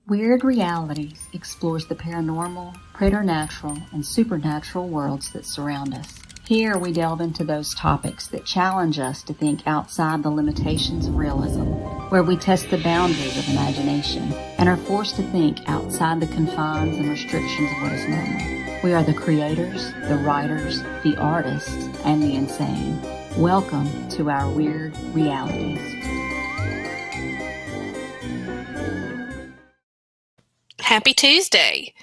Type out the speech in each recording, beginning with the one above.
Wyrd Realities explores the paranormal, preternatural, and supernatural worlds that surround us. Here we delve into those topics that challenge us to think outside the limitations of realism, where we test the boundaries of imagination and are forced to think outside the confines and restrictions of what is normal. We are the creators, the writers, the artists, and the insane. Welcome to our Wyrd Realities. Happy Tuesday.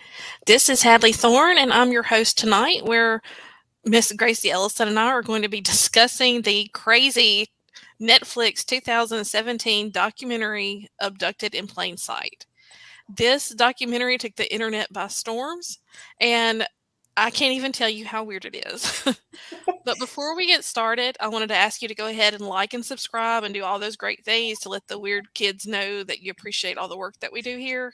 This is Hadley Thorne, and I'm your host tonight, where Miss Gracie Ellison and I are going to be discussing the crazy Netflix 2017 documentary Abducted in Plain Sight. This documentary took the internet by storms, and I can't even tell you how weird it is. But before we get started, I wanted to ask you to go ahead and like and subscribe and do all those great things to let the weird kids know that you appreciate all the work that we do here.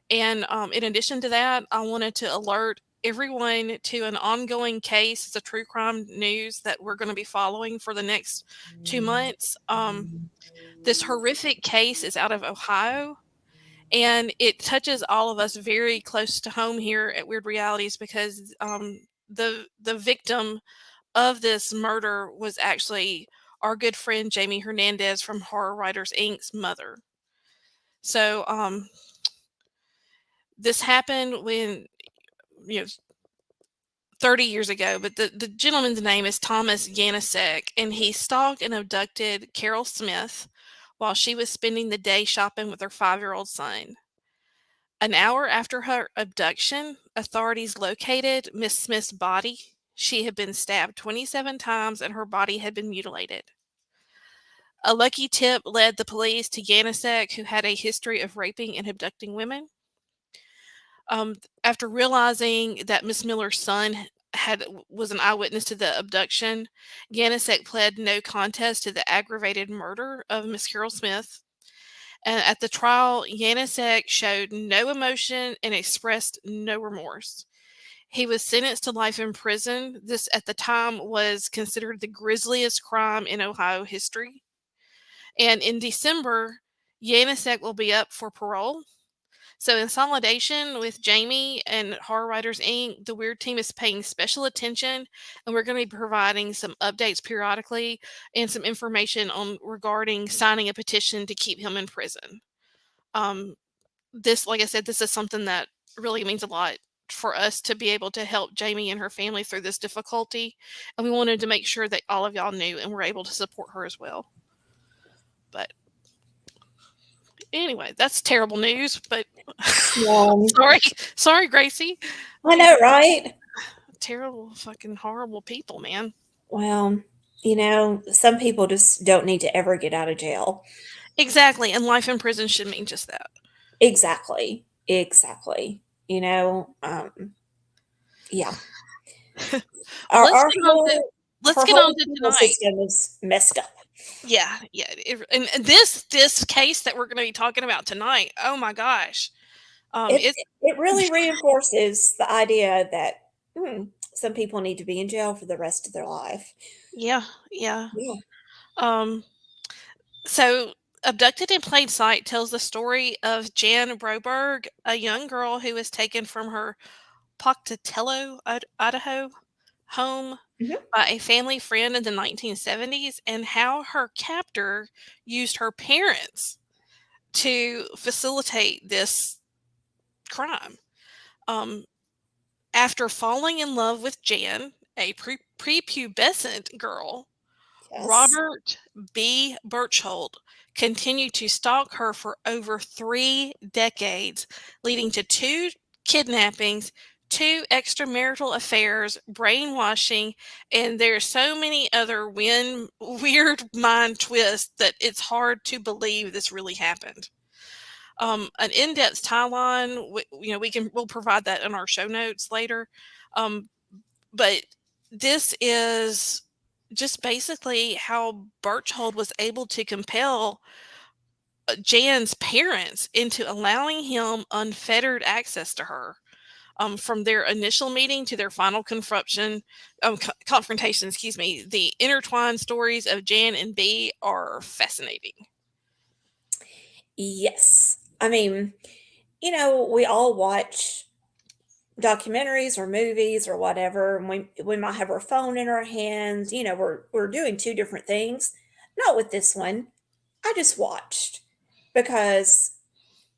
And in addition to that, I wanted to alert everyone to an ongoing case. It's a true crime news that we're going to be following for the next 2 months. This horrific case is out of Ohio, and it touches all of us very close to home here at Weird Realities because the victim of this murder was actually our good friend Jamie Hernandez from Horror Writers Inc.'s mother. So this happened when, 30 years ago, but the gentleman's name is Thomas Yanisek, and he stalked and abducted Carol Smith while she was spending the day shopping with her 5-year-old son. An hour after her abduction, authorities located Miss Smith's body. She had been stabbed 27 times and her body had been mutilated. A lucky tip led the police to Yanisek, who had a history of raping and abducting women. After realizing that Miss Miller's son was an eyewitness to the abduction, Yanisek pled no contest to the aggravated murder of Miss Carol Smith. And at the trial, Yanisek showed no emotion and expressed no remorse. He was sentenced to life in prison. This, at the time, was considered the grisliest crime in Ohio history. And in December, Yanisek will be up for parole. So in consolidation with Jamie and Horror Writers Inc., the Wyrd team is paying special attention, and we're going to be providing some updates periodically and some information regarding signing a petition to keep him in prison. This, like I said, this is something that really means a lot for us to be able to help Jamie and her family through this difficulty, and we wanted to make sure that all of y'all knew and were able to support her as well. But anyway, that's terrible news, but sorry, Gracie. I know, right? Terrible, fucking horrible people, man. Well, some people just don't need to ever get out of jail. Exactly, and life in prison should mean just that. Exactly. Yeah. Let's get on to tonight. System is messed up. Yeah. And this case that we're going to be talking about tonight, oh my gosh. It really reinforces the idea that some people need to be in jail for the rest of their life. Yeah. So Abducted in Plain Sight tells the story of Jan Broberg, a young girl who was taken from her Pocatello, Idaho home by a family friend in the 1970s, and how her captor used her parents to facilitate this crime. After falling in love with Jan, a prepubescent girl, yes, Robert B. Berchtold continued to stalk her for over 3 decades, leading to 2 kidnappings, 2 extramarital affairs, brainwashing, and there's so many other weird mind twists that it's hard to believe this really happened. An in-depth timeline, we'll provide that in our show notes later. But this is just basically how Berchtold was able to compel Jan's parents into allowing him unfettered access to her. From their initial meeting to their final confrontation, the intertwined stories of Jan and B are fascinating. Yes. I mean, we all watch documentaries or movies or whatever, and we might have our phone in our hands. We're doing two different things. Not with this one. I just watched because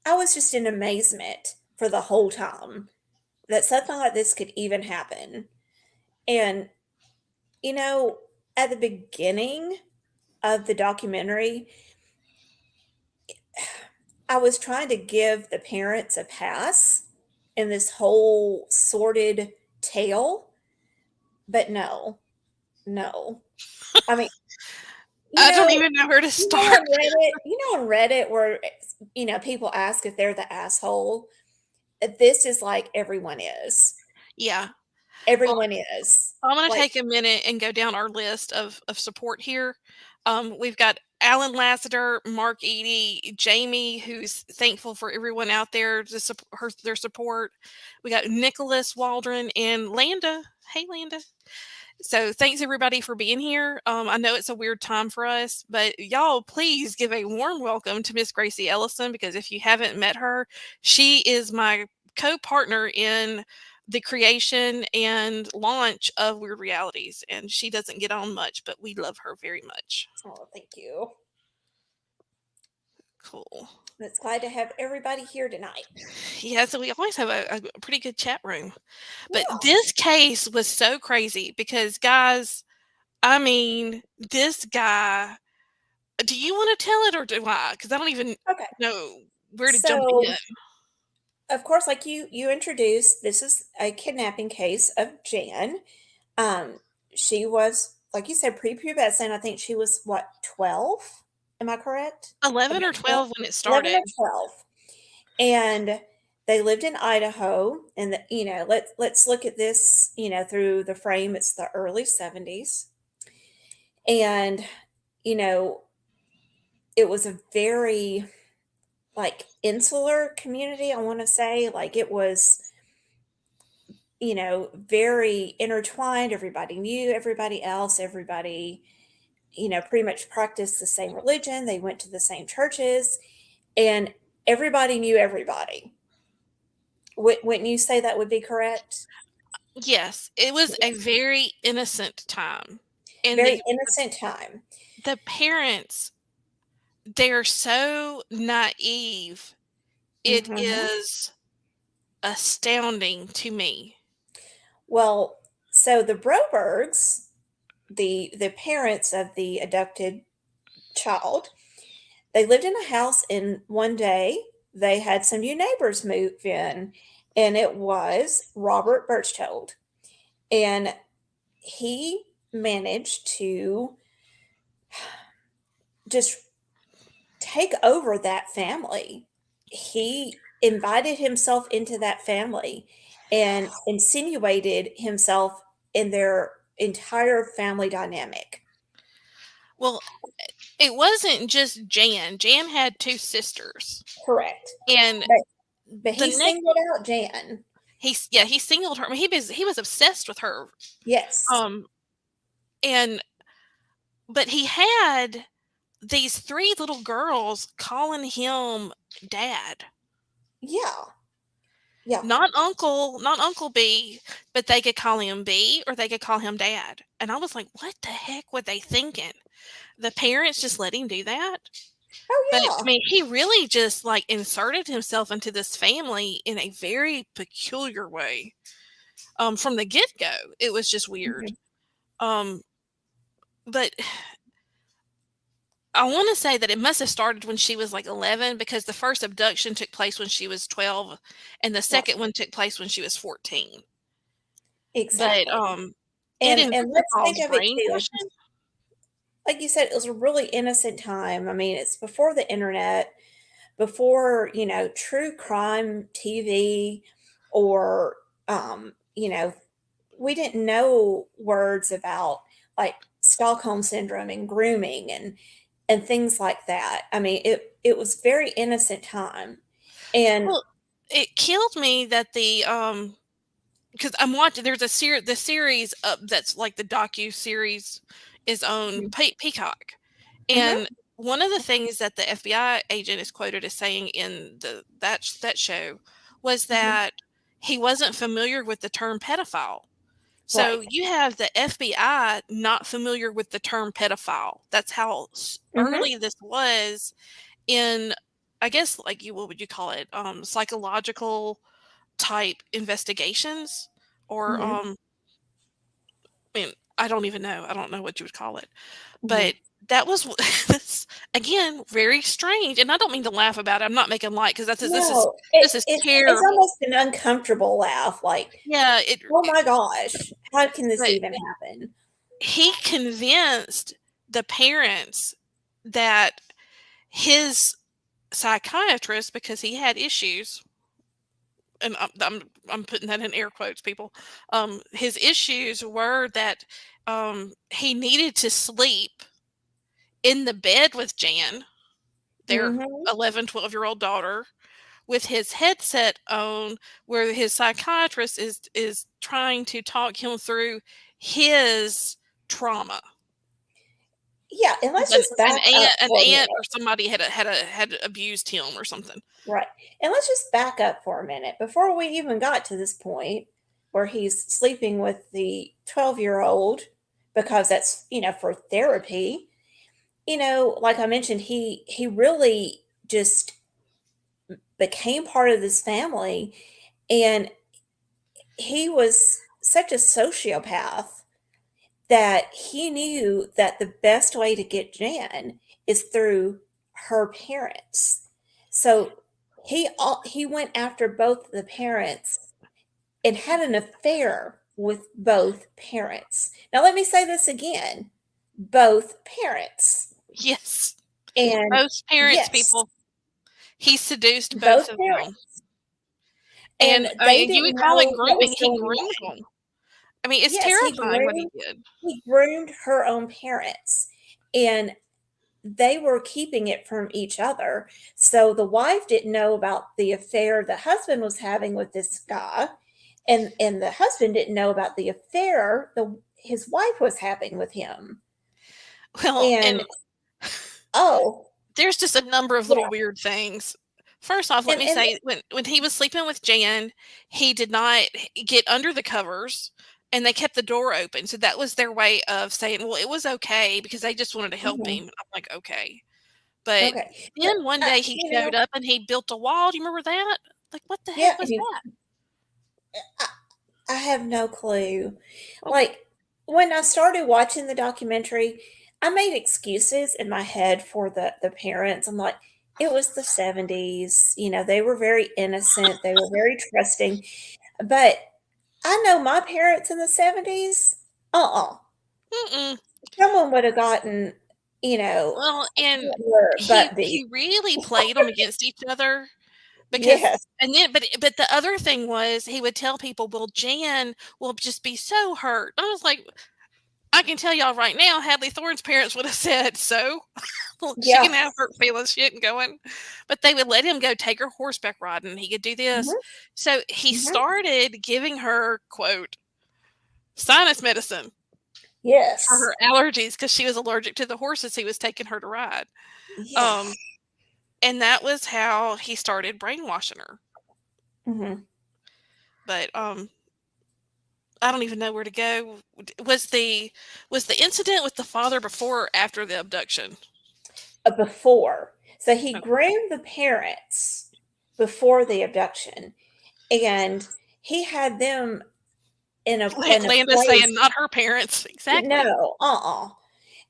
I was just in amazement for the whole time that something like this could even happen. And you know, at the beginning of the documentary, I was trying to give the parents a pass in this whole sordid tale, but no, no. I mean, you I don't know, even know where to you know start. on Reddit, on Reddit where people ask if they're the asshole. This is like everyone is. Yeah. Well, Everyone is. I'm going to Like, take a minute and go down our list of support here. We've got Alan Lassiter, Mark Eady, Jamie, who's thankful for everyone out there to their support. We got Nicholas Waldron and Landa. Hey, Landa. So thanks everybody for being here. I know it's a weird time for us, but y'all please give a warm welcome to Miss Gracie Ellison, because if you haven't met her, she is my co-partner in the creation and launch of Weird Realities, and she doesn't get on much, but we love her very much. oh, thank you. Cool. It's glad to have everybody here tonight. Yeah, so we always have a pretty good chat room. But Yeah. this case was so crazy because, guys, I mean, this guy. Do you want to tell it or do I? Because I don't even Okay. know where to jump So, in. of course, like you introduced, this is a kidnapping case of Jan. She was, like you said, prepubescent. I think she was what, 12? Am I correct? 11 or About 12? 12 when it 11 started. or 12. And they lived in Idaho. And let's look at this, through the frame. It's the early 70s. And, you know, it was a very like insular community, I want to say. Like it was, very intertwined. Everybody knew everybody else. Everybody, pretty much practiced the same religion. They went to the same churches, and everybody knew everybody. Wouldn't you say that would be correct? Yes, it was a Yes. very innocent time. And Very innocent time. the parents, they're so naive. It Hmm. is astounding to me. Well, so the Brobergs, the parents of the abducted child, they lived in a house, and one day they had some new neighbors move in, and it was Robert Birchtold. And he managed to just take over that family. He invited himself into that family and insinuated himself in their entire family dynamic. Well, it wasn't just Jan. Jan had two sisters. Correct. And But but the he next singled out Jan. he singled her. I mean, he was obsessed with her. Yes. Um and but he had these three little girls calling him dad. Yeah. Yeah. Not Uncle B, but they could call him B or they could call him dad. And I was like, what the heck were they thinking? The parents just let him do that? Oh But I yeah. mean, he really just like inserted himself into this family in a very peculiar way. From the get go, it was just weird. Mhm. Um, but I want to say that it must have started when she was like 11, because the first abduction took place when she was 12 and the Right. second one took place when she was 14. But Exactly. it And let's think involves of it too. brainwashing. Like you said, it was a really innocent time. I mean, it's before the internet, before, true crime TV, or, we didn't know words about like Stockholm syndrome and grooming and things like that. I mean, it was very innocent time. And Well, it killed me that because I'm watching. There's the series that's like the docu series is on Peacock, mhm, and one of the things that the FBI agent is quoted as saying in that show was Mhm. that he wasn't familiar with the term pedophile. Right. So you have the FBI not familiar with the term pedophile. That's how Mhm. early this was in, I guess, like what would you call it? Psychological type investigations, or Mhm. I mean, I don't even know. I don't know what you would call it, Mhm. but that was this, again, very strange. And I don't mean to laugh about it. I'm not making light because No, this is it's terrible. almost an uncomfortable laugh, like, Yeah, "Oh my gosh, how can this but even happen?" he convinced the parents that his psychiatrist, because he had issues, and I'm putting that in air quotes, people. His issues were that he needed to sleep in the bed with Jan, their Mhm. 11, 12-year-old daughter, with his headset on, where his psychiatrist is trying to talk him through his trauma. Yeah, and let's An just back up an for a aunt minute. or somebody had abused him or something. Right, and let's just back up for a minute before we even got to this point where he's sleeping with the 12-year-old because that's, for therapy. Like I mentioned, he really just became part of this family, and he was such a sociopath that he knew that the best way to get Jan is through her parents. So he went after both the parents and had an affair with both parents. Now let me say this again, both parents. Yes, And both parents, yes, people. He seduced both both of them. parents. And And, they you would didn't call it know what grooming. was He going groomed on. them. I mean, it's Yes, terrifying what he did. he groomed her own parents, and they were keeping it from each other. So the wife didn't know about the affair the husband was having with this guy, and the husband didn't know about the affair his wife was having with him. Well, and And oh, there's just a number of little yeah. weird things. First off, let me And say, when he was sleeping with Jan, he did not get under the covers, and they kept the door open. So that was their way of saying, well, it was okay because they just wanted to help mhm, him. I'm like, okay. But okay. But then one day he showed up and he built a wall. Do you remember that? Like, what the yeah, heck was that? I, I have no clue. Well, Like when I started watching the documentary, I made excuses in my head for the parents. I'm like, it was the 70s, they were very innocent, they were very trusting. But I know my parents in the 70s, uh-uh. mm-mm. Someone would have gotten, you know, Well, and butt beat. he really played them against each other. Because Yes. and then but the other thing was he would tell people, "Well, Jan will just be so hurt." I was like, "I can tell y'all right now, Hadley Thorne's parents would have said so. She Yeah. can have hurt feelings, she ain't going." But they would let him go take her horseback riding, he could do this. Mhm, So he mhm. started giving her, quote, "sinus medicine" for Yes. her allergies because she was allergic to the horses he was taking her to ride. Yeah. Um, and that was how he started brainwashing her. Mhm. But, I don't even know where to go. Was the incident with the father before or after the abduction? Before. So he Okay. groomed the parents before the abduction, and he had them in a Landa saying place. not her parents. Exactly. No,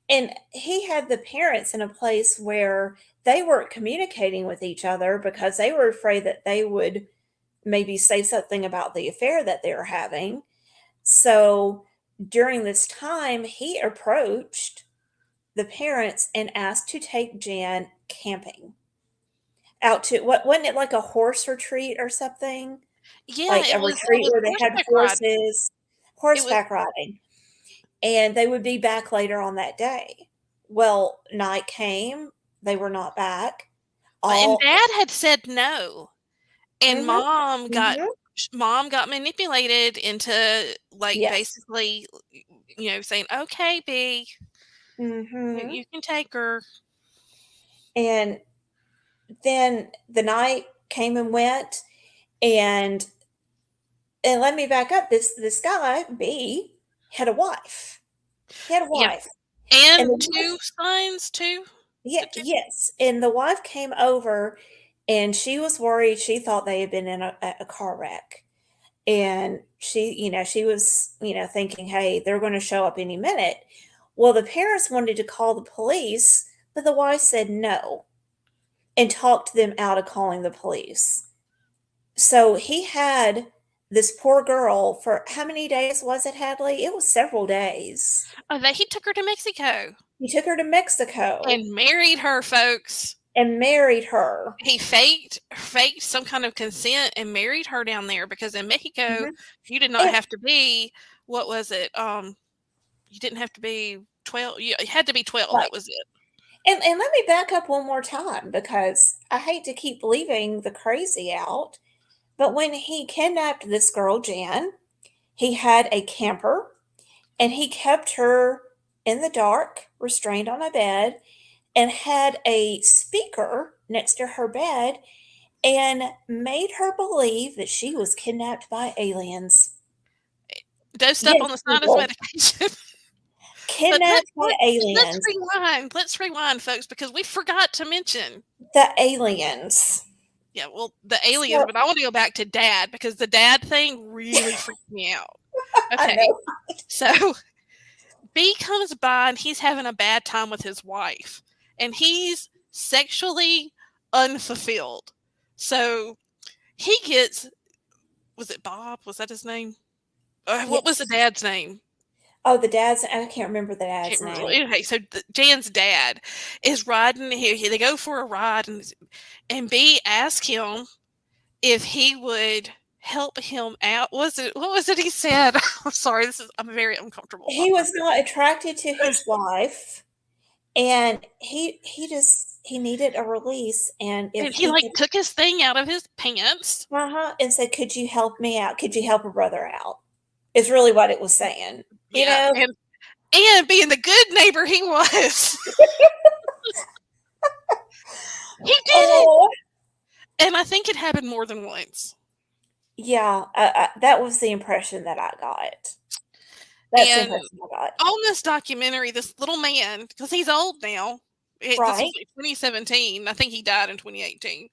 and he had the parents in a place where they weren't communicating with each other because they were afraid that they would maybe say something about the affair that they were having. So during this time, he approached the parents and asked to take Jan camping out to what wasn't it like a horse retreat or something? Yeah, Like a it retreat was where they had horseback riding. horses, It was horseback riding, and they would be back later on that day. Well, night came, they were not back. and All dad had said no. And mhm, mhm, mom got manipulated into, like, yes, basically, saying, "Okay, B, mhm, you can take her." And then the night came and went, and let me back up. This guy B had a wife. He had a Yeah. wife, and And the two wife, sons too. yeah, The two. yes, and the wife came over, and she was worried. She thought they had been in a car wreck, and she was thinking, hey, they're going to show up any minute. Well, the parents wanted to call the police, but the wife said no and talked them out of calling the police. So he had this poor girl for how many days was it, Hadley? It was several days. Oh, that he took her to Mexico He took her to Mexico and married her, folks. and married her. He faked some kind of consent and married her down there because in Mexico Mhm. you did not And have to be, what was it? You didn't have to be 12. You had to be 12. right. That was it. And let me back up one more time because I hate to keep leaving the crazy out. But when he kidnapped this girl, Jan, he had a camper and he kept her in the dark, restrained on a bed, and had a speaker next to her bed and made her believe that she was kidnapped by aliens. Dosed up Yes, on the sinus people, medication. But let's kidnapped by let's let's aliens. rewind. Let's rewind, folks, because we forgot to mention. The aliens. Yeah, well, the aliens, So but I want to go back to Dad because the dad thing really freaked me out. I Okay, know. so B comes by and he's having a bad time with his wife, and he's sexually unfulfilled. So he gets, was it Bob? Was that his name? What was the Yes. dad's name? Oh, the dad's, I can't remember the Can't dad's remember. name. Okay, so Jan's dad is riding. They go for a ride, and B asks him if he would help him out. What was it he said? I'm sorry. I'm very uncomfortable He talking about was not attracted to his wife, and he needed a release, and if And he he like could, took his thing out of his pants. and said, "Could you help me out? Could you help a brother out?" Is really what it was saying. You Yeah, know? and being the good neighbor he was, he did it. Oh, And I think it happened more than once. yeah. That was the impression that I got. That's the And impression I got. on this documentary, this little man, because he's old now. This was Right? like 2017. I think he died in 2018.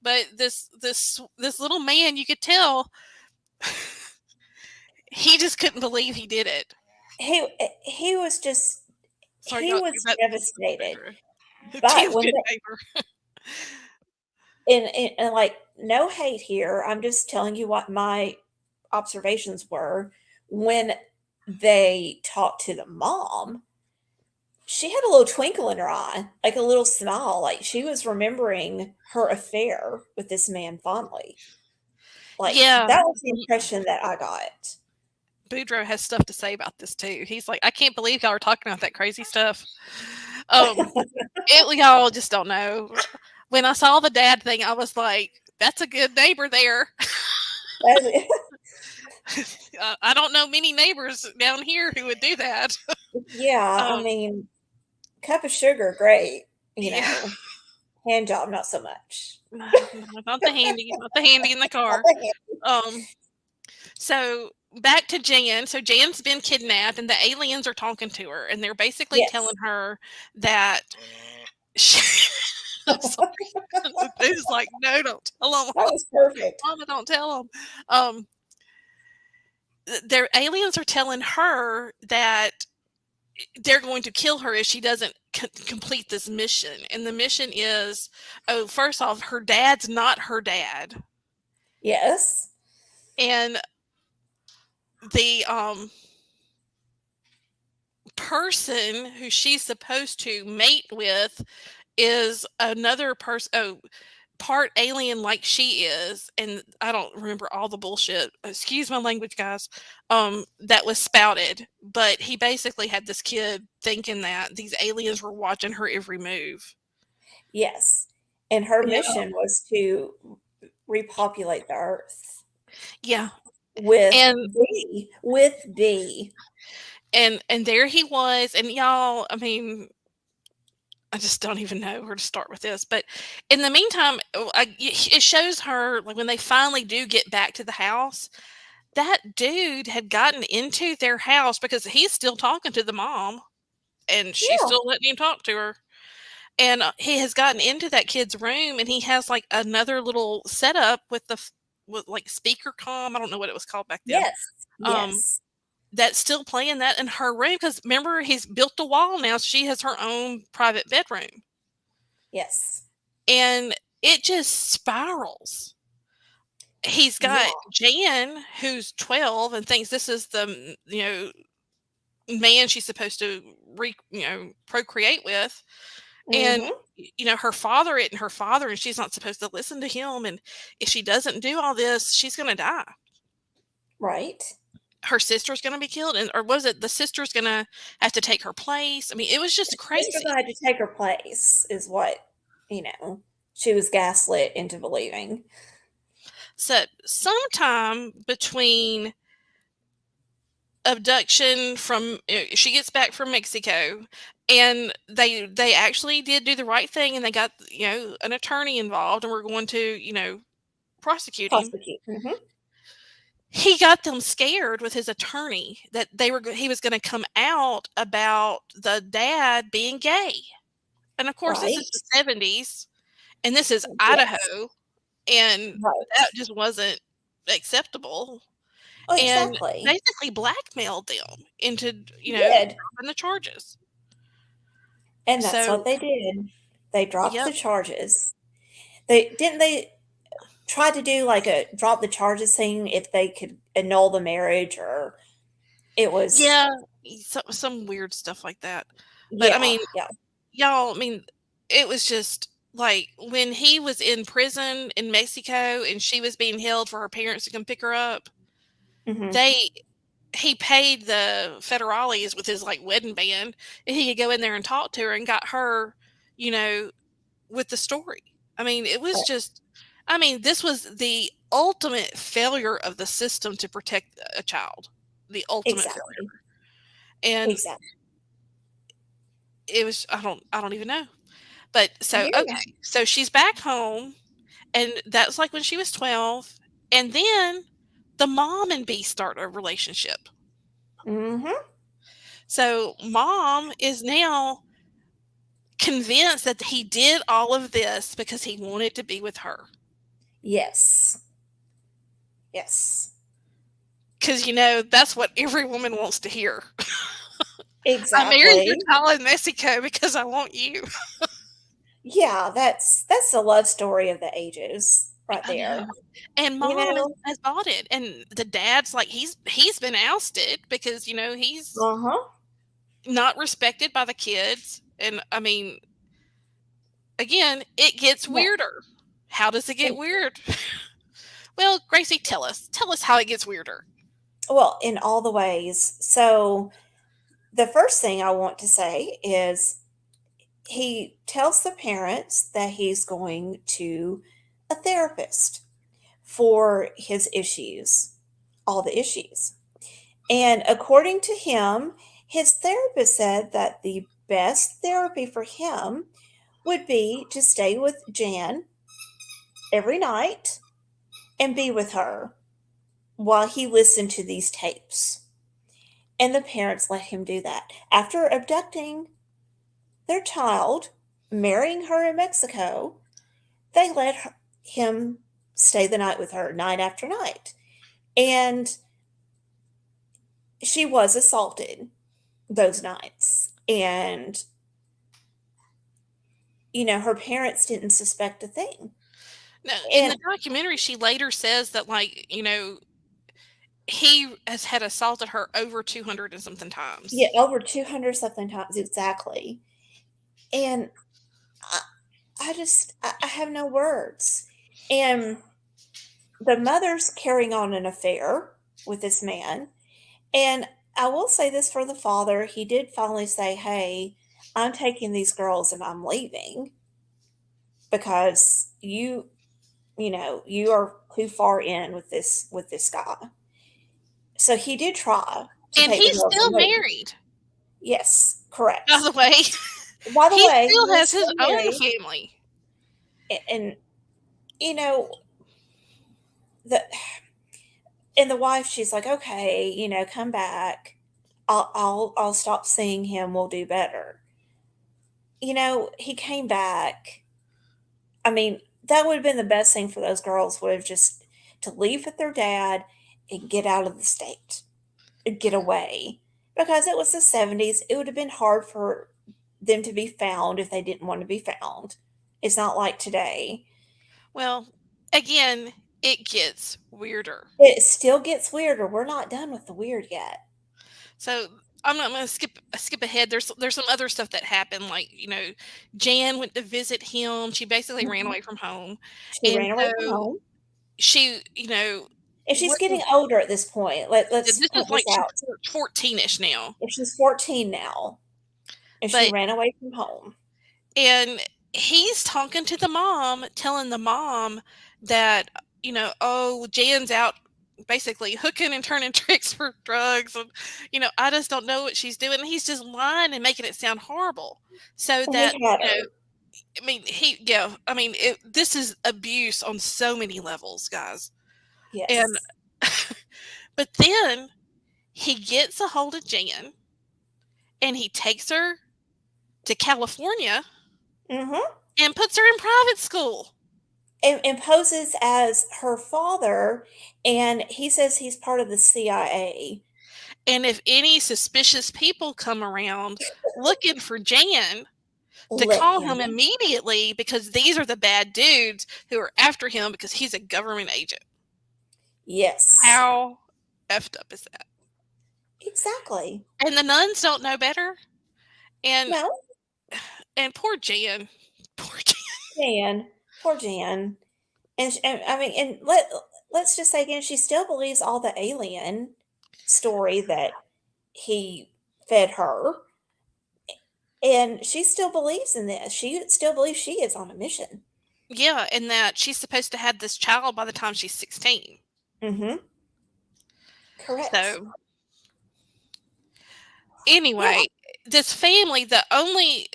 But this little man, you could tell he just couldn't believe he did it. He was just Sorry, he y'all. was That devastated. Dan's But when good the, neighbor. and like no hate here, I'm just telling you what my observations were when they talked to the mom. She had a little twinkle in her eye, like a little smile, like she was remembering her affair with this man fondly. Like Yeah, that was the impression that I got. Boudreaux has stuff to say about this too. He's like, I can't believe y'all are talking about that crazy stuff. Um, y'all just don't know. When I saw the dad thing, I was like, that's a good neighbor there. I don't know many neighbors down here who would do that. Yeah, I Um, mean, cup of sugar, great. yeah, Hand job, not so much. not the handy in the car. Um, so back to Jan. So Jan's been kidnapped, and the aliens are talking to her, and they're basically telling Yes. her that she, I'm sorry. The dude's like, no, don't tell them. That was perfect. Mama, don't tell them. Um, their aliens are telling her that they're going to kill her if she doesn't complete this mission. And the mission is, oh, first off, her dad's not her dad, Yes. and the person who she's supposed to mate with is another person. Oh, part alien like she is, and I don't remember all the bullshit. Excuse my language, guys. That was spouted, but he basically had this kid thinking that these aliens were watching her every move. Yes. And her Yeah, mission was to repopulate the earth yeah, with and B. With B. and there he was, and y'all. I mean, I just don't even know where to start with this. But in the meantime, it shows her, like, when they finally do get back to the house, that dude had gotten into their house because he's still talking to the mom and she's Yeah. still letting him talk to her. And he has gotten into that kid's room and he has like another little setup with with like speaker comm. I don't know what it was called back then. Yes. Um, Yes. that's still playing that in her room because remember, he's built a wall now. So she has her own private bedroom. Yes. And it just spirals. He's Yeah. got Jan, who's 12 and thinks this is the, man she's supposed to procreate with. And, Mhm. her father isn't her father and she's not supposed to listen to him. And if she doesn't do all this, she's going to die. Right. Her sister's going to be killed. Or was it the sister's going to have to take her place? I mean, it was just Sister crazy. had to take her place, is what she was gaslit into believing. So sometime between abduction from she gets back from Mexico and they actually did do the right thing and they got an attorney involved and we're going to prosecute him. Prosecute. Mhm. He got them scared with his attorney that he was going to come out about the dad being gay. And of course this is Right. the 70s and this is Yes. Idaho and Right. that just wasn't acceptable. Oh, And exactly. basically blackmailed them into, He did. dropping the charges. And that's what So, they did. They dropped yep. the charges. They try to do like a drop the charges thing if they could annul the marriage, or it was, Yeah, some weird stuff like that. But I yeah, mean, yeah. y'all, I mean, it was just like when he was in prison in Mexico and she was being held for her parents to come pick her up, Mhm. they he paid the federales with his like wedding band and he could go in there and talk to her and got her, you know, with the story. I mean, it was Right. just I mean, this was the ultimate failure of the system to protect a child. The ultimate failure. Exactly. And Exactly. it was I don't even know. But so Yeah. okay. So she's back home and that's like when she was 12 and then the mom and B start a relationship. Mhm. So mom is now convinced that he did all of this because he wanted to be with her. Yes. Yes. Because, that's what every woman wants to hear. I married your Exactly. child in Mexico because I want you. Yeah, that's the love story of the ages right I there. know. And You mom know? has bought it. And the dad's like, he's been ousted because, he's Uh-huh. not respected by the kids. And I mean, again, it gets Yeah. weirder. How does it get And, weird? Well, Gracie, tell us. Tell us how it gets weirder. well, in all the ways. So the first thing I want to say is he tells the parents that he's going to a therapist for his issues, all the issues. And according to him, his therapist said that the best therapy for him would be to stay with Jan every night and be with her while he listened to these tapes. And the parents let him do that. After abducting their child, marrying her in Mexico, they him stay the night with her night after night. And she was assaulted those nights. And, her parents didn't suspect a thing. Now, in the And documentary, she later says that, like, he has had assaulted her over 200 and something yeah, times. over 200 something times exactly. And I, I have no words. And the mother's carrying on an affair with this man. And I will say this for the father, he did finally say, "Hey, I'm taking these girls and I'm leaving because you are too far in with this guy." So he did try to And take the he's girls still and leave. married, Yes, by correct. the way. By the He way, he still was has his still own married, family. and you know the and the wife, she's like, okay, come back. I'll stop seeing him. We'll do better. He came back. I mean, that would have been the best thing for those girls, would have just to leave with their dad and get out of the state, get away, because it was the 70s. It would have been hard for them to be found if they didn't want to be found. It's not like today. Well, again, it gets weirder. It still gets weirder. We're not done with the weird yet. So I'm not going to skip ahead. There's some other stuff that happened, like Jan went to visit him. She basically ran Mhm. away from home, She and ran away from so home. she And she's what getting older at this point. Let's this is point like this she's out. 14ish now, If she's 14 now, and she but ran away from home. and he's talking to the mom, telling the mom that oh, Jan's out basically hooking and turning tricks for drugs, and I just don't know what she's doing. And he's just lying and making it sound horrible, so And that he had her. I mean, this is abuse on so many levels, guys. And Yes. but then he gets a hold of Jan and he takes her to California Mm-hmm. and puts her in private school. And poses as her father, and he says he's part of the CIA. And if any suspicious people come around looking for Jan, to Let call him. him immediately, because these are the bad dudes who are after him because he's a government agent. Yes. How effed up is that? Exactly. And the nuns don't know better. And No, poor Jan. Poor Jan. Jan. Poor Jan. And I mean, and let's just say again, she still believes all the alien story that he fed her, and she still believes in this. She still believes she is on a mission. Yeah, and that she's supposed to have this child by the time she's 16. Mm-hmm. Correct. So Yeah. anyway, this family, the only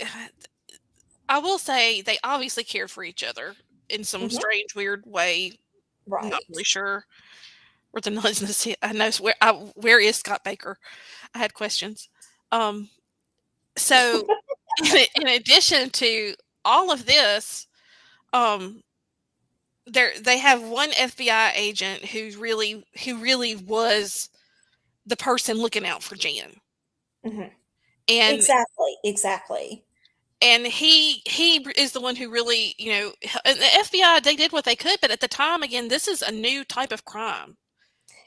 I will say they obviously care for each other in some Mm-hmm. strange, weird way. Not Right. really sure where the nuns in the I know where is Scott Baker? I had questions. Um, so in addition to all of this, um, they have one FBI agent who really was the person looking out for Jan, Mm-hmm. and Exactly. Exactly. he is the one who really and the FBI, they did what they could, but at the time, again, this is a new type of crime.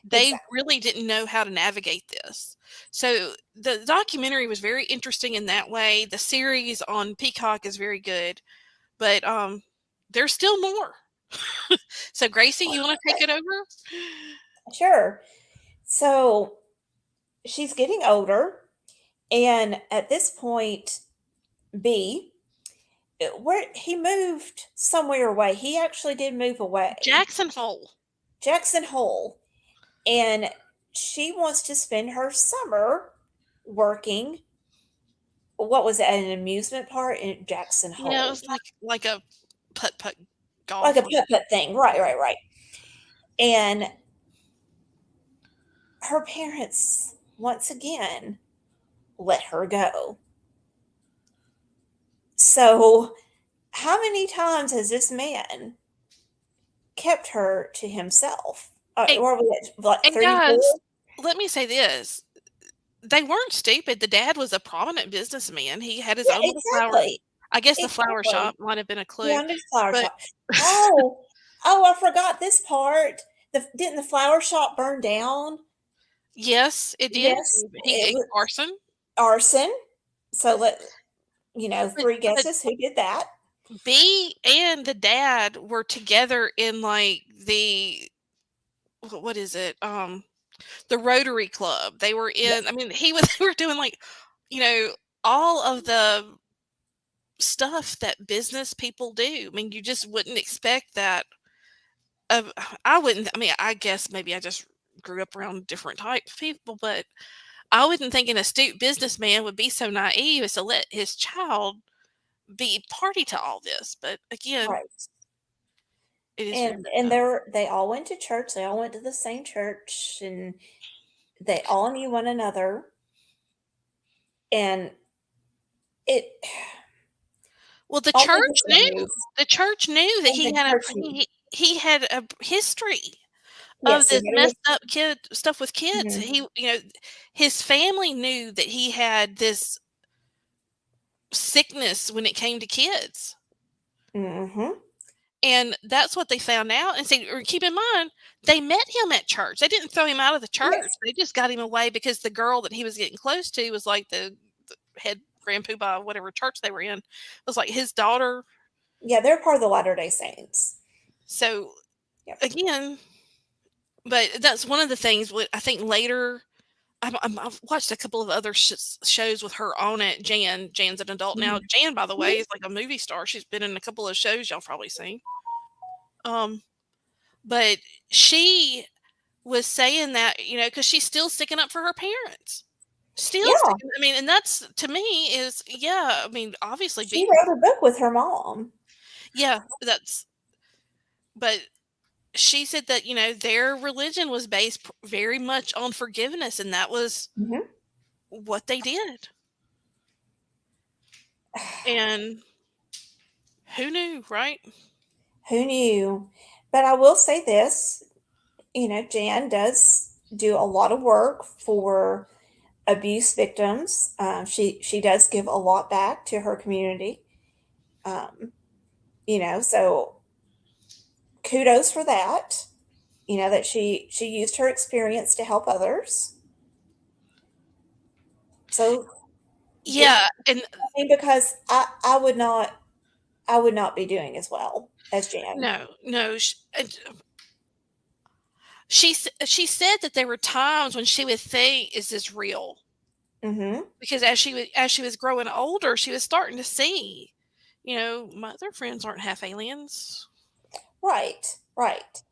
They Exactly. really didn't know how to navigate this. So the documentary was very interesting in that way. The series on Peacock is very good, but there's still more. So Gracie, you want to take it over? Sure. So she's getting older, and at this point, B, where he moved somewhere away. He actually did move away. Jackson Hole. Jackson Hole. And she wants to spend her summer working. What was it, at an amusement park in Jackson Yeah, it Hole? was like a putt Like golf. a putt-putt thing. Right, right, right. And her parents, once again, let her go. So, how many times has this man kept her to himself? And, Or was it like and three, guys, four? let me say this. They weren't stupid. The dad was a prominent businessman. He had his Yeah, own little flower. exactly. I guess the flower Exactly. shop might have been a clue. Yeah, under the flower But shop. Oh, oh, I forgot this part. Didn't the flower shop burn down? yes, it did. Yes, it He was arson. arson. So But three guesses who did that. B and the dad were together in like the what is it? The Rotary Club. They were in. I Yes, mean, he was. They were doing like, you know, all of the stuff that business people do. I mean, you just wouldn't expect that. I wouldn't. I mean, I guess maybe I just grew up around different types of people, but I wouldn't think an astute businessman would be so naive as to let his child be party to all this. But again, Right. it is very And messed and up. they all went to church. They all went to the same church, and they all knew one another. And it Well, the all of church this knew. abuse The church knew that and the church knew. he had a history of Yes, this and there was messed up kid stuff with kids. mhm, He, his family knew that he had this sickness when it came to kids. mhm. And that's what they found out. And see, or keep in mind, they met him at church. They didn't throw him out of the church. Yes. They just got him away because the girl that he was getting close to was like the head grand poobah, whatever church they were in, was like his daughter. Yeah, they're part of the Latter-day Saints. So Yep. again, but that's one of the things. What I think later, I've watched a couple of other shows with her on it. Jan's an adult now. Mhm. Jan, by the Mhm. way, is like a movie star. She's been in a couple of shows y'all probably seen. But she was saying that, because she's still sticking up for her parents. Still Yeah, sticking, I mean, and that's to me is, yeah, I mean, obviously she being, wrote a book with her mom. yeah, but she said that, their religion was based very much on forgiveness, and that was Mhm. what they did. And who knew, right? Who knew? But I will say this, Jan does do a lot of work for abuse victims. She does give a lot back to her community. Um, so kudos for that. That she used her experience to help others. So Yeah, and I mean, because I would not be doing as well as Jan. no, she said that there were times when she would think, "Is this real?" Mhm. Because as she was growing older, she was starting to see, my other friends aren't half aliens. Right, right.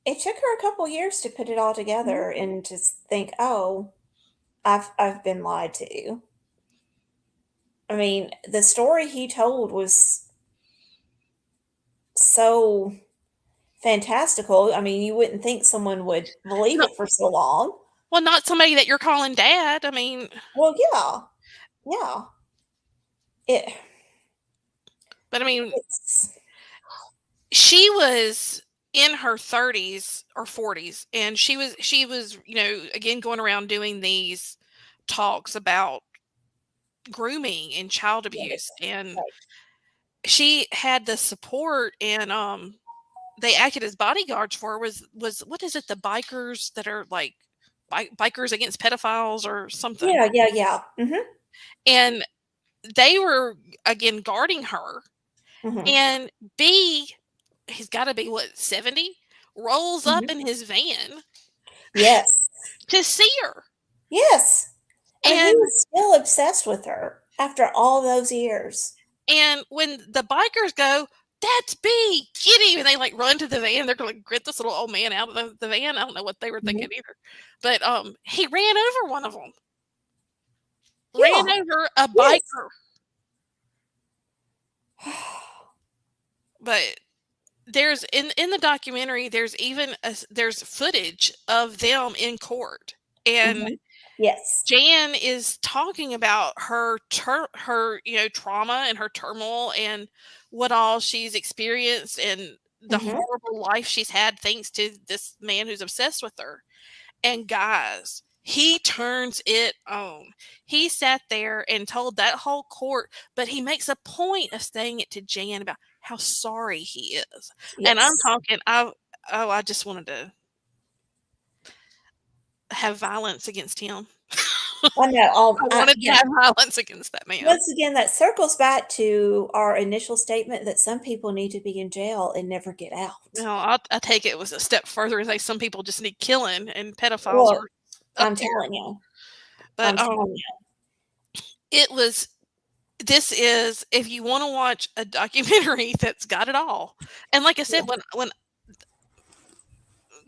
It took her a couple years to put it all Mhm. together and to think, "Oh, I've been lied to." I mean, the story he told was so fantastical. I mean, you wouldn't think someone would believe No, it for so long. well, not somebody that you're calling dad. I mean, Well, yeah, yeah. It but I mean, it's she was in her 30s or 40s, and she was again going around doing these talks about grooming and child right, abuse, and right. she had the support, and they acted as bodyguards for her. Was what is it, the bikers that are like bikers against pedophiles or something, Yeah, yeah, yeah. Mhm, and they were again guarding her. mhm, And B, he's got to be what, 70, rolls up mhm. in his van Yes, to see her. yes. I mean, he And was still obsessed with her after all those years. when the bikers go, "That's B, get him," and they like run to the van, they're gonna grit this little old man out of the van. I don't know what they were thinking Mhm. either, but he ran over one of them, ran Yeah, over a yes. biker. But there's in the documentary, there's even there's footage of them in court, and Mhm. Yes. Jan is talking about her trauma and her turmoil and what all she's experienced and the Mhm. horrible life she's had thanks to this man who's obsessed with her. And guys, he turns it on. He sat there and told that whole court, but he makes a point of saying it to Jan about how sorry he is. And I'm Yes. talking, I just wanted to have violence against him. I know, I wanted to yeah. have violence against that man. Once again, that circles back to our initial statement that some people need to be in jail and never get out. No, I take it was a step further and say some people just need killing and pedophiles Well, are up I'm there. telling you. I'm But telling you. it was this is, if you want to watch a documentary that's got it all. And like I said, Yeah. when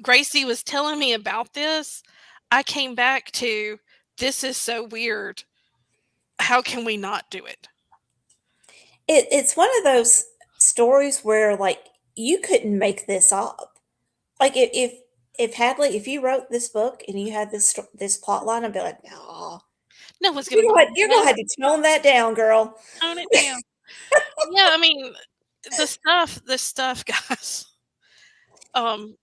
Gracie was telling me about this, I came back to this is so weird. How can we not do it? It's one of those stories where, like, you couldn't make this up. Like, if Hadley, if you wrote this book and you had this plot line, I'd be like, "No, No one's going to believe you're gonna that. have to tone that down, girl." Tone it down. Yeah, I mean, the stuff, guys. Um,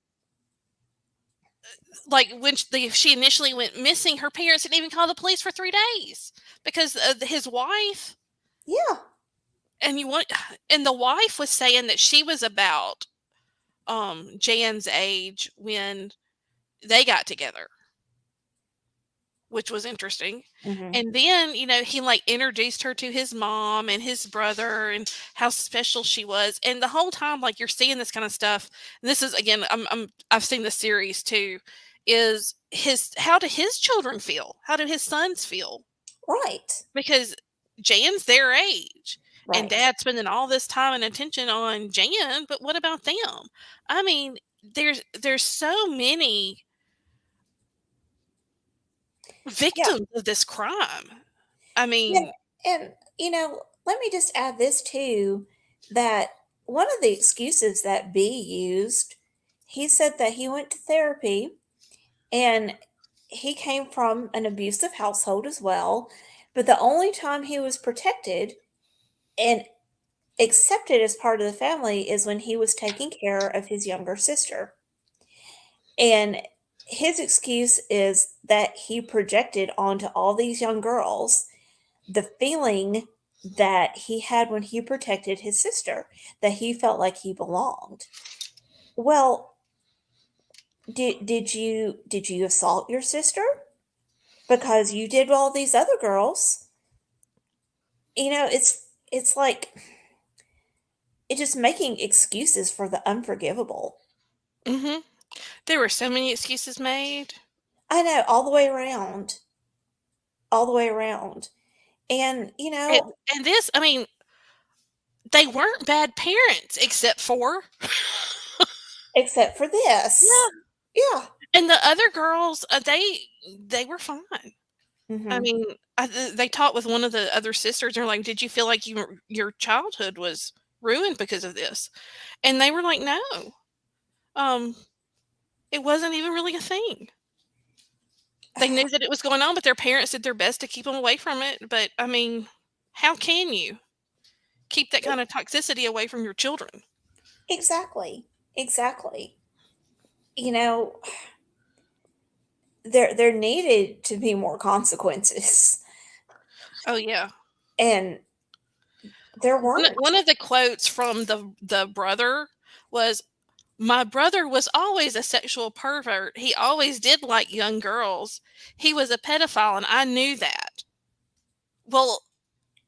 like when she initially went missing, her parents didn't even call the police for 3 days because his wife Yeah. and the wife was saying that she was about Jan's age when they got together, which was interesting. Mhm. And then, he like introduced her to his mom and his brother and how special she was. And the whole time, like you're seeing this kind of stuff. And this is again, I've seen the series too. Is how do his children feel? How do his sons feel? Right. Because Jan's their age. And Right. dad's spending all this time and attention on Jan, but what about them? I mean, there's so many Yeah. victims of this crime. I Yeah, mean, and, let me just add this too, that one of the excuses that B used, he said that he went to therapy and he came from an abusive household as well, but the only time he was protected and accepted as part of the family is when he was taking care of his younger sister. And his excuse is that he projected onto all these young girls the feeling that he had when he protected his sister, that he felt like he belonged. Well, did you assault your sister? Because you did all these other girls. It's like it's just making excuses for the unforgivable. mhm. There were so many excuses made. I know, all the way around. All the way around. And, And and this, I mean, they weren't bad parents except for except for this. yeah. Yeah. And the other girls, they were fine. I Mhm. mean, they talked with one of the other sisters. They're like, "Did you feel like your childhood was ruined because of this?" And they were like, "No, um, it wasn't even really a thing." They knew that it was going on, but their parents did their best to keep them away from it. But I mean, how can you keep that kind of toxicity away from your children? Exactly. Exactly. You know, there needed to be more consequences, Oh yeah. and there weren't. One of the quotes from the brother was, "My brother was always a sexual pervert. He always did like young girls. He was a pedophile, and I knew that." Well,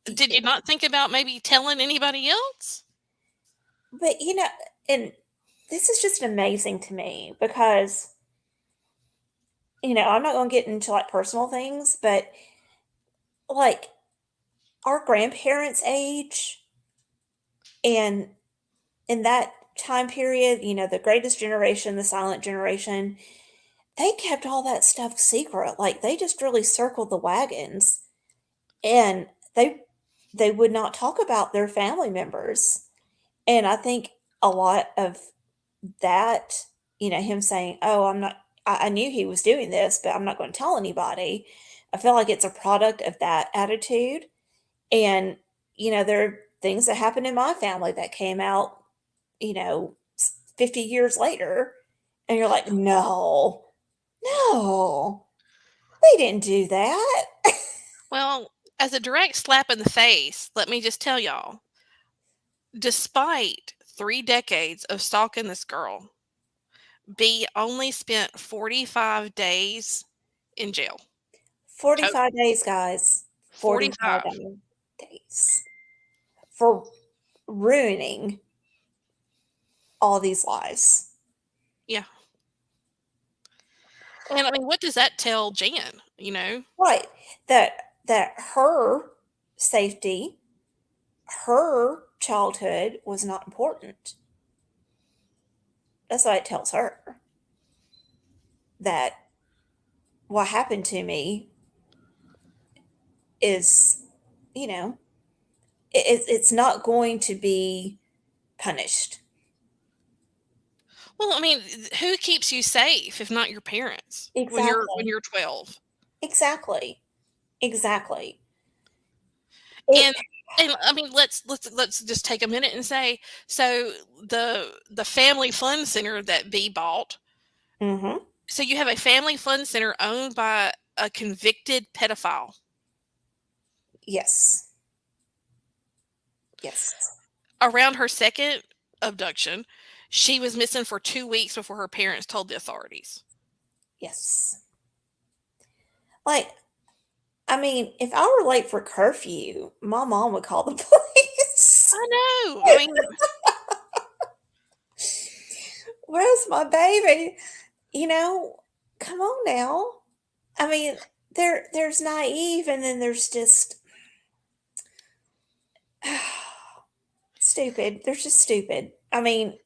did you not think about maybe telling anybody else? But, and this is just amazing to me because, I'm not gonna get into, like, personal things, but, like, our grandparents' age and in that time period, the greatest generation, the silent generation, they kept all that stuff secret, like, they just really circled the wagons, and they would not talk about their family members, and I think a lot of that, him saying, "Oh, I knew he was doing this, but I'm not gonna tell anybody." I feel like it's a product of that attitude, and, there are things that happened in my family that came out, 50 years later, and you're like, "No, no, they didn't do that." Well, as a direct slap in the face, let me just tell y'all, despite 3 decades of stalking this girl, B only spent 45 days in jail. 45 days, guys. 45 45. days for ruining all these lies. Yeah. And I mean, what does that tell Jan? Right. That her safety, her childhood was not important. That's what it tells her. That what happened to me is, you know, it's not going to be punished. Well, I mean, who keeps you safe if not your parents when Exactly. you're 12? Exactly. Exactly. It And I mean, let's just take a minute and say, so the family fun center that B bought. Mhm. So you have a family fun center owned by a convicted pedophile. Yes. Yes. Around her second abduction, she was missing for 2 weeks before her parents told the authorities. Yes. Like, I mean, if I were late for curfew, my mom would call the police. I know. I mean, Where's my baby? You know, come on now. I mean, there's naive and then there's just stupid. They're just stupid. I mean,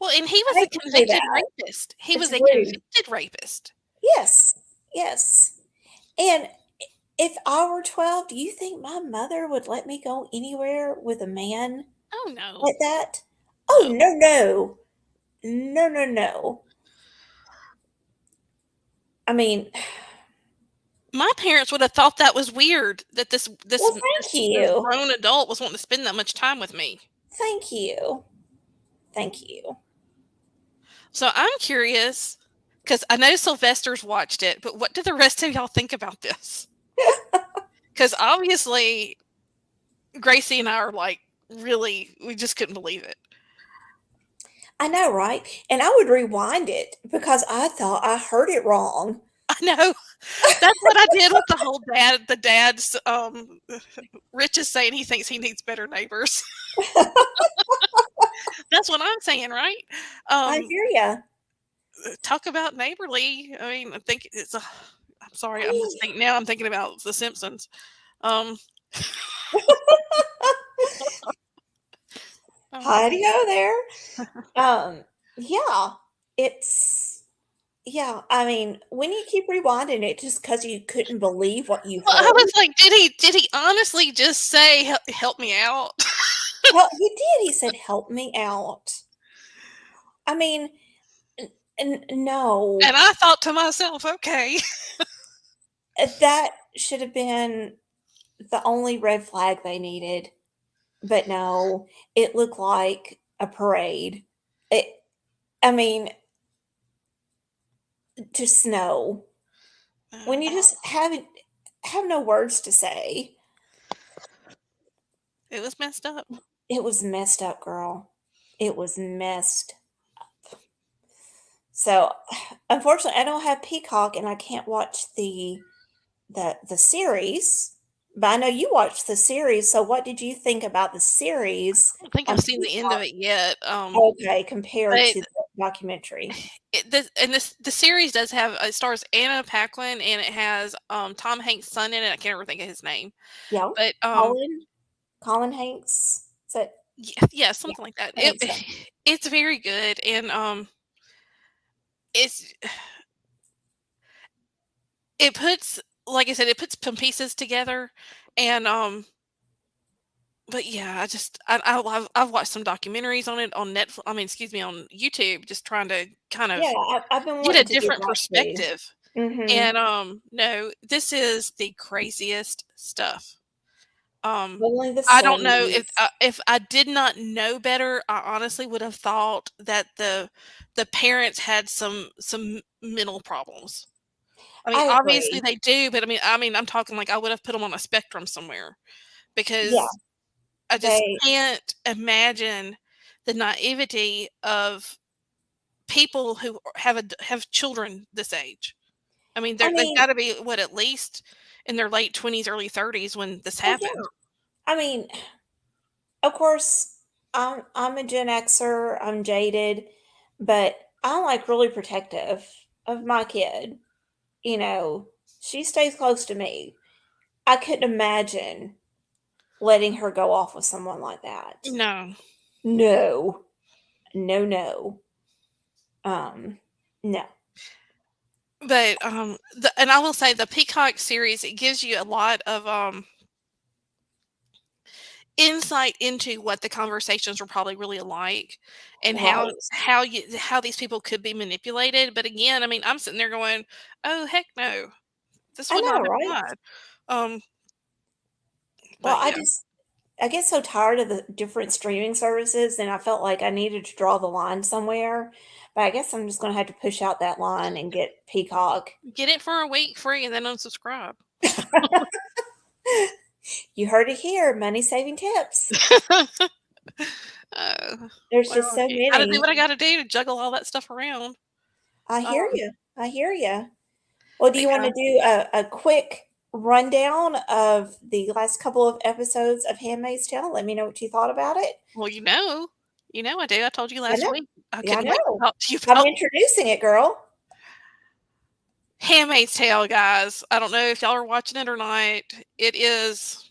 well, and he I was a hate to say convicted that. rapist. He It's was a rude. convicted rapist. Yes. Yes. And if I were 12, do you think my mother would let me go anywhere with a man Oh no. like that? Oh, No. no, no. No, no, no. I mean, My parents would have thought that was weird that well, thank this you. grown adult was wanting to spend that much time with me. Thank you. Thank you. So I'm curious because I know Sylvester's watched it, but what do the rest of y'all think about this? Because obviously Gracie and I are like, really, we just couldn't believe it. I know, right? And I would rewind it because I thought I heard it wrong. I know. That's what I did with the dad's Rich is saying he thinks he needs better neighbors. That's what I'm saying, right? I Um, hear ya. talk about neighborly. I mean, I think it's a. I'm sorry. I I'm mean, just thinking now. I'm thinking about The Simpsons. Um, oh, hi-de-ho there. Um, yeah, it's yeah, I mean, when you keep rewinding it just because you couldn't believe what you well, I heard. was like, did he honestly just say help me out? Well, he did, he said, "Help me out." I mean, no, And I thought to myself, okay. that should have been the only red flag they needed, but no, it looked like a parade. It I mean, just no. When you just have no words to say, It was messed up. it was messed up, girl. It was messed. So, unfortunately, I don't have Peacock and I can't watch the series, but I know you watched the series, so what did you think about the series I don't think on I've seen the end of Peacock? it yet. Okay, compared But to the documentary. the series does have it stars Anna Paquin and it has Tom Hanks' son in it. I can't ever think of his name, Yeah, but Colin Hanks? Is that yeah, yeah, something like that. I think so. It's very good and it's it puts like I said, it puts some pieces together and but yeah, I've watched some documentaries on it on Netflix. I mean, excuse me, on YouTube, just trying to kind Yeah, of I've been get a wanting to do different that too. perspective. Mhm. And no, this is the craziest stuff. Um, Only the I don't know seventies. if I did not know better, I honestly would have thought that the parents had some mental problems. I mean, I obviously agree. they do, but I'm talking like I would have put them on a spectrum somewhere Yeah, because I just they can't imagine the naivety of people who have children this age. I mean, I they've mean, got to be what at least in their late 20s, early 30s when this oh, yeah. happened. I mean, of course, I'm a Gen Xer, I'm jaded, but I'm, like, really protective of my kid, you know, she stays close to me. I couldn't imagine letting her go off with someone like that. No, No. No, no. Um, no. But and I will say the Peacock series, it gives you a lot of insight into what the conversations were probably really like, and Right. how these people could be manipulated. But again, I mean, I'm sitting there going, "Oh heck no, this I would not know, right? have applied." Well, But yeah, I get so tired of the different streaming services, and I felt like I needed to draw the line somewhere. But I guess I'm just gonna have to push out that line and get Peacock. get it for a week free and then unsubscribe. You heard it here, money saving tips. Oh, There's just well, so gotta do many. what I gotta do to juggle all that stuff around. I hear Um, you. I hear you. Well, do but you want yeah, to do a quick rundown of the last couple of episodes of Handmaid's Tale? Let me know what you thought about it. well, I do. I told you I last know. week. I Yeah, I couldn't wait to know. talk to you I'm about introducing it, girl. Handmaid's Tale, guys. I don't know if y'all are watching it or not. It is.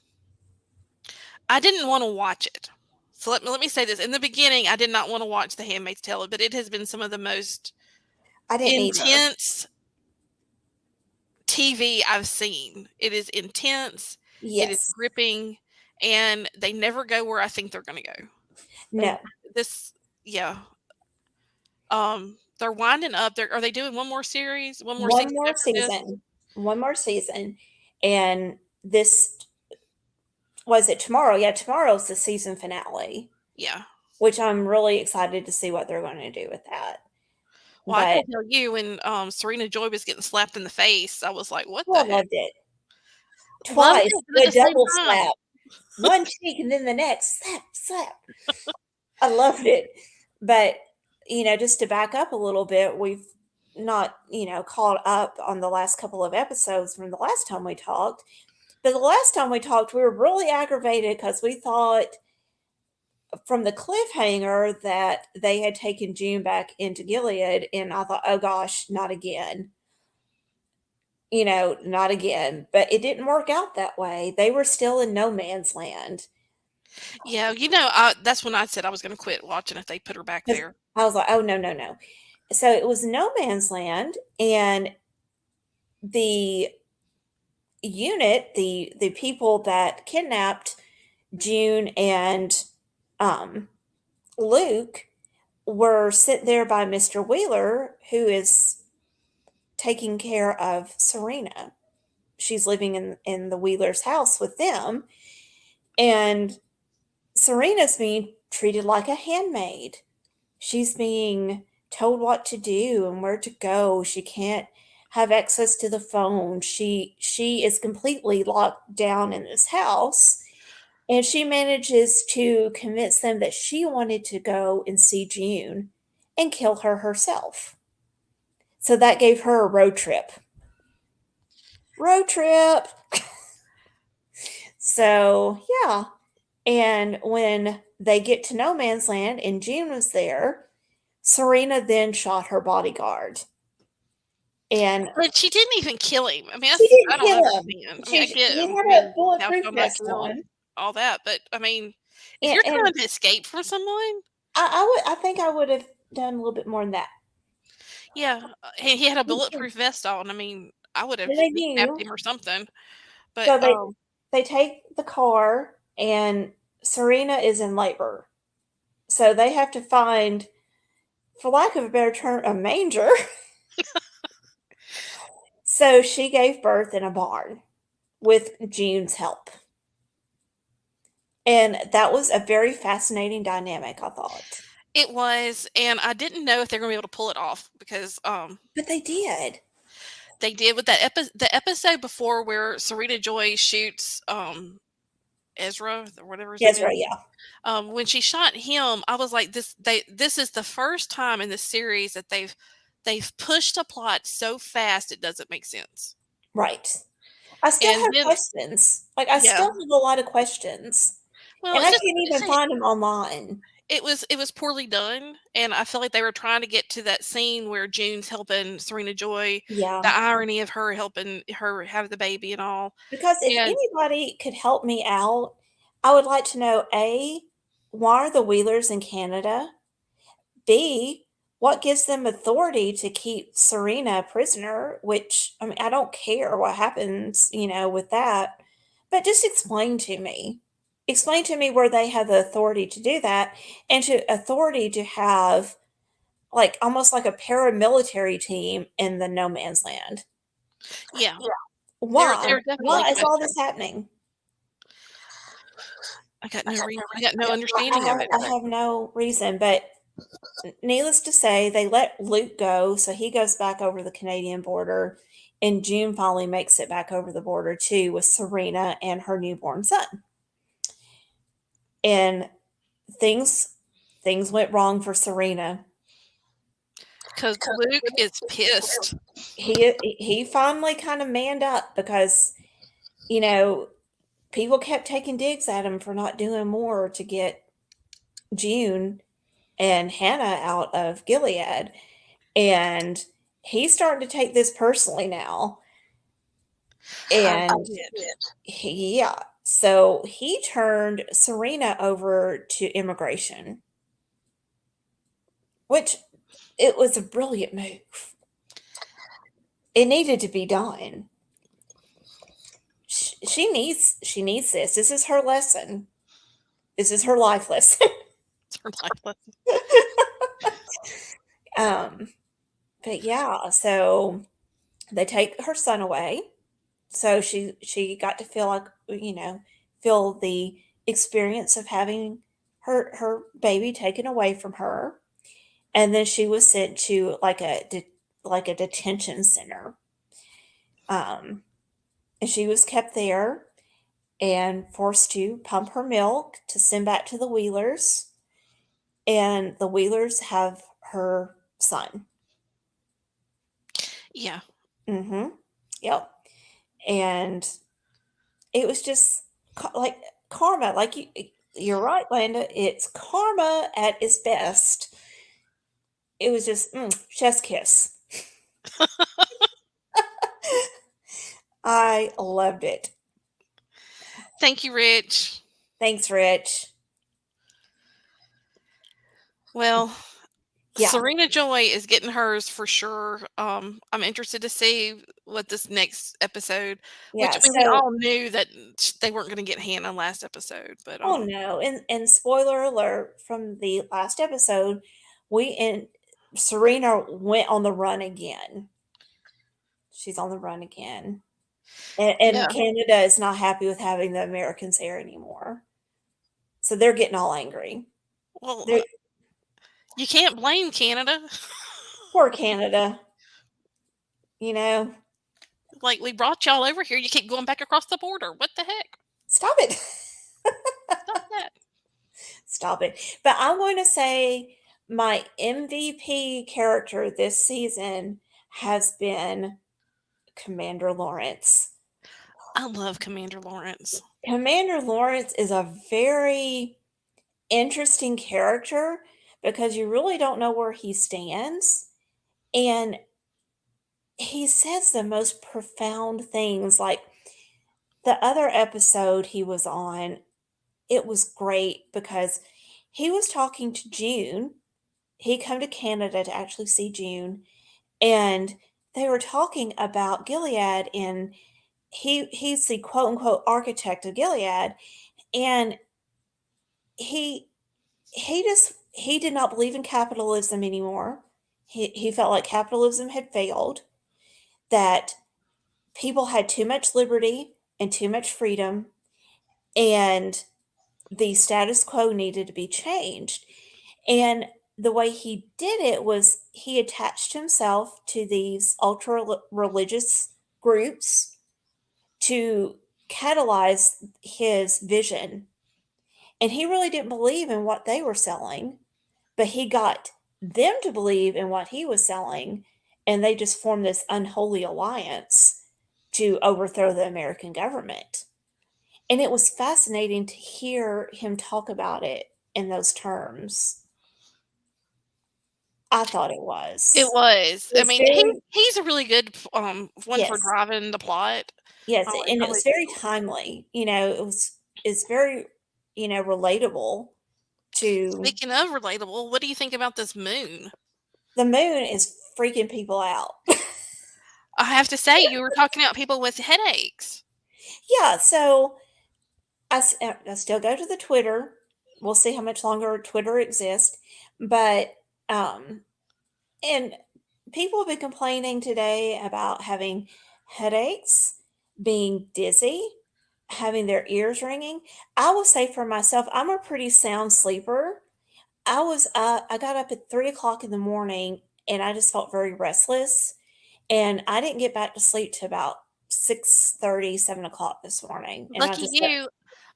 I didn't want to watch it. So let me say this. In the beginning, I did not want to watch The Handmaid's Tale, but it has been some of the most I didn't either. intense TV I've seen. It is intense. It is Yes. gripping, and they never go where I think they're going to go. They No. this yeah. They're winding up. Are they doing one more series, one more One season more after this? season. One more season. And this was it tomorrow? Yeah, tomorrow's the season finale, Yeah. which I'm really excited to see what they're going to do with that. Well, I But can tell you when Serena Joy was getting slapped in the face, I was like, "What oh, the I heck?" loved it. Loved Twice, it, but at the the same double time, slap. One cheek and then the next. Slap, slap. I loved it. But, just to back up a little bit, we've not, caught up on the last couple of episodes from the last time we talked. But the last time we talked, we were really aggravated because we thought from the cliffhanger that they had taken June back into Gilead. And I thought, oh gosh, not again. Not again. But it didn't work out that way. They were still in no man's land. yeah, that's when I said I was going to quit watching if they put her back 'Cause there. I was like, oh, no, no, no. So it was no man's land. And the unit, the people that kidnapped June and um, Luke were sent there by Mr. Wheeler, who is taking care of Serena. She's living in the Wheeler's house with them, and Serena's being treated like a handmaid. She's being told what to do and where to go. She can't have access to the phone. She is completely locked down in this house. And she manages to convince them that she wanted to go and see June and kill her herself. So that gave her a road trip. Road trip. So, yeah. And when they get to no man's land and June was there, Serena then shot her bodyguard. And But she didn't even kill him. I mean, she didn't I don't kill him. understand. I mean, I get He had a being thou bulletproof shalt not vest kill and on. all that, but I mean, if And, you're and trying to escape from someone, I think I would have done a little bit more than that. yeah, he had a Me too. bulletproof vest on. I mean, I would have And they kidnapped knew. him or something. But So they take the car and Serena is in labor. So they have to find, for lack of a better term, a manger. So she gave birth in a barn with June's help. And that was a very fascinating dynamic, I thought. it was, and I didn't know if they're gonna be able to pull it off because But they did. they did with the episode before where Serena Joy shoots Ezra or whatever his name Yes, is. right, yeah. When she shot him, I was like, this is the first time in this series that they've pushed a plot so fast it doesn't make sense. Right. I still And have then questions. Like, I yeah, still have a lot of questions. well, And it I just can't even find them online. it was poorly done, and I feel like they were trying to get to that scene where June's helping Serena Joy, Yeah. the irony of her helping her have the baby and all. Because if And anybody could help me out, I would like to know A, why are the Wheelers in Canada? B, what gives them authority to keep Serena a prisoner? Which, I mean, I don't care what happens, with that, but just explain to me. Explain to me where they have the authority to do that and to authority to have like almost like a paramilitary team in the no man's land. Yeah. There Why? are definitely Why is all this questions. happening? I got no understanding of it. I have no reason, but needless to say, they let Luke go, so he goes back over the Canadian border, and June finally makes it back over the border too with Serena and her newborn son. And things went wrong for Serena. Because Luke is pissed. He finally kind of manned up because you know people kept taking digs at him for not doing more to get June and Hannah out of Gilead. And he's starting to take this personally now. I And did. yeah, so he turned Serena over to immigration, which it was a brilliant move. It needed to be done. She needs this. This is her lesson. This is her life lesson. It's her life lesson. But yeah, so they take her son away. So she got to feel like, feel the experience of having her baby taken away from her. And then she was sent to like a detention center. Um, and she was kept there and forced to pump her milk to send back to the Wheelers. And the Wheelers have her son. Yeah. Mm-hmm. Yep. And it was just like karma. Like you're right, Landa. It's karma at its best. It was just chef's kiss. I loved it. Thank you, Rich. Thanks, Rich. Well, Yeah. Serena Joy is getting hers for sure. I'm interested to see what this next episode, which Yeah. I mean, we So, all knew that they weren't going to get Hannah last episode, but oh no, and spoiler alert from the last episode, Serena went on the run again. She's on the run again. And yeah. Canada is not happy with having the Americans there anymore. So they're getting all angry. Well, They're, you can't blame Canada. poor Canada. You know, Like, we brought y'all over here. You keep going back across the border. What the heck? stop it. Stop that. Stop it. But I'm going to say my MVP character this season has been Commander Lawrence. I love Commander Lawrence. Commander Lawrence is a very interesting character because you really don't know where he stands. And he says the most profound things. Like the other episode he was on, it was great because he was talking to June. He come to Canada to actually see June, and they were talking about Gilead, and he's the quote unquote architect of Gilead, and he he did not believe in capitalism anymore. He felt like capitalism had failed, that people had too much liberty and too much freedom, and the status quo needed to be changed. And the way he did it was he attached himself to these ultra religious groups to catalyze his vision. And he really didn't believe in what they were selling, but he got them to believe in what he was selling. And they just formed this unholy alliance to overthrow the American government. And it was fascinating to hear him talk about it in those terms. I thought it was. It was. It I was mean, very he's a really good one for yes, driving the plot. yes, I and it was really very do. timely. It's very, relatable to Speaking of relatable, what do you think about this moon? the moon is freaking people out. I have to say, you were talking about people with headaches. Yeah, so I still go to the Twitter. We'll see how much longer Twitter exists, but and people have been complaining today about having headaches, being dizzy, having their ears ringing. I will say for myself, I'm a pretty sound sleeper. I got up at 3 o'clock in the morning and I just felt very restless. And I didn't get back to sleep till about 6:30, 7 o'clock this morning. And I Lucky just you,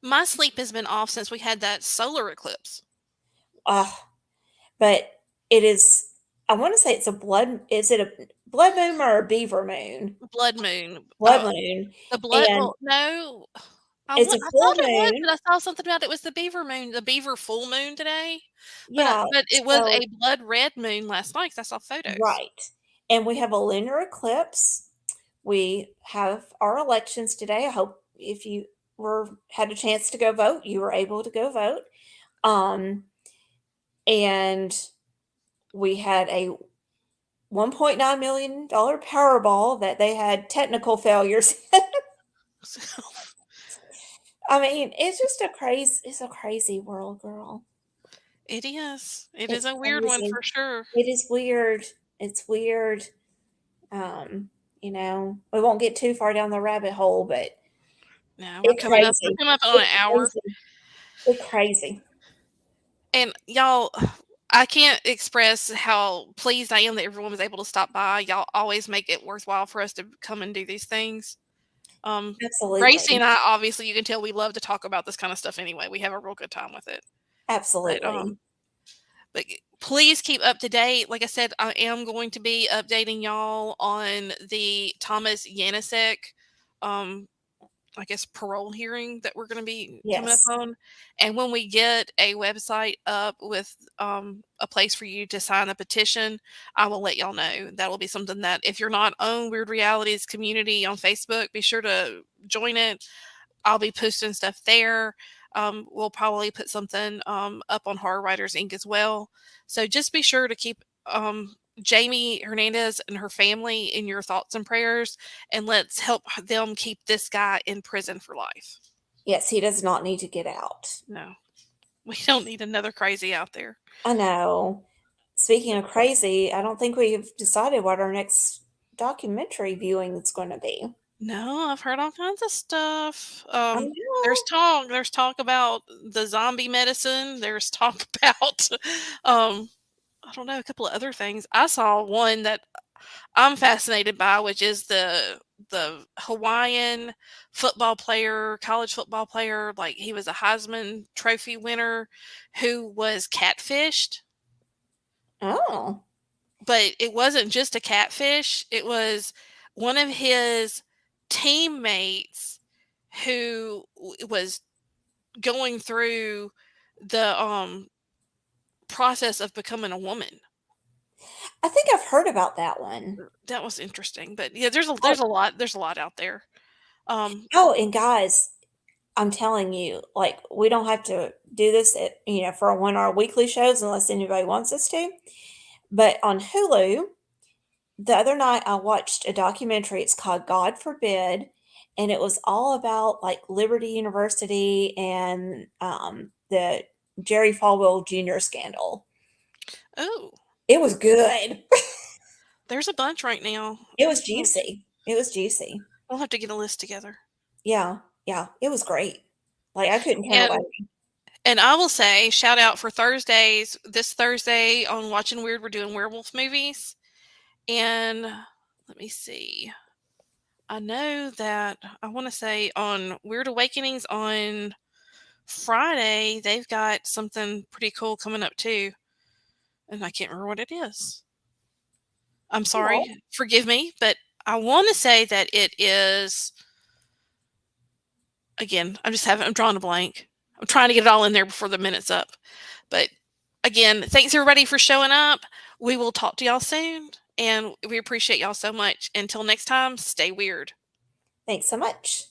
my sleep has been off since we had that solar eclipse. uh, but it is, I want to say is it a blood moon or a beaver moon? Blood moon. Blood moon. The blood, And well, no. it's a I full thought it was, moon. but I saw something about it was the beaver moon, the beaver full moon today. Yeah. But it was So, a blood red moon last night 'cause I saw photos. right. And we have a lunar eclipse. We have our elections today. I hope if you had a chance to go vote, you were able to go vote. Um, and we had a $1.9 million Powerball that they had technical failures. I mean, it's a crazy world, girl. It is. It is It's a weird one crazy. for sure. It is weird. It's weird. We won't get too far down the rabbit hole, but No, we're it's coming up. We're crazy. coming up on an It's hour, crazy. It's crazy. and y'all, I can't express how pleased I am that everyone was able to stop by. Y'all always make it worthwhile for us to come and do these things. Gracie Absolutely. and I, obviously, you can tell we love to talk about this kind of stuff anyway. We have a real good time with it. But Absolutely. but please keep up to date. Like I said, I am going to be updating y'all on the Thomas Yanisek, um, I guess, parole hearing that we're going to be coming up Yes. on. And when we get a website up with a place for you to sign a petition, I will let y'all know. That will be something that if you're not on Weird Realities community on Facebook, be sure to join it. I'll be posting stuff there. We'll probably put something up on Horror Writers Inc. as well. So just be sure to keep Jamie Hernandez and her family in your thoughts and prayers, and let's help them keep this guy in prison for life. Yes, he does not need to get out. No, we don't need another crazy out there. I know. Speaking of crazy, I don't think we've decided what our next documentary viewing is going to be. No, I've heard all kinds of stuff. I There's know. talk. There's talk about the zombie medicine. There's talk about, um, I don't know, a couple of other things. I saw one that I'm fascinated by, which is the Hawaiian football player, college football player. Like he was a Heisman Trophy winner who was catfished, Oh. but it wasn't just a catfish. It was one of his teammates who was going through the process of becoming a woman. I think I've heard about that one. That was interesting, but yeah, there's Oh, there's a lot out there. Um, and guys, I'm telling you, like, we don't have to do this for one of our weekly shows unless anybody wants us to. But on Hulu, the other night I watched a documentary. It's called God Forbid, and it was all about like Liberty University and the Jerry Falwell Jr. scandal. oh, It was good. there's a bunch right now. It was juicy. It was juicy. We'll have to get a list together. Yeah, yeah, it was great. Like I couldn't turn And away. and I will say, shout out for Thursdays. This Thursday on Watching Weird, we're doing werewolf movies. And let me see. I know that I want to say on Weird Awakenings on Friday, they've got something pretty cool coming up too. And I can't remember what it is. I'm Well, sorry. Forgive me. But I want to say that it is. Again, I'm drawing a blank. I'm trying to get it all in there before the minute's up. But again, thanks everybody for showing up. We will talk to y'all soon. And we appreciate y'all so much. Until next time, stay weird. thanks so much.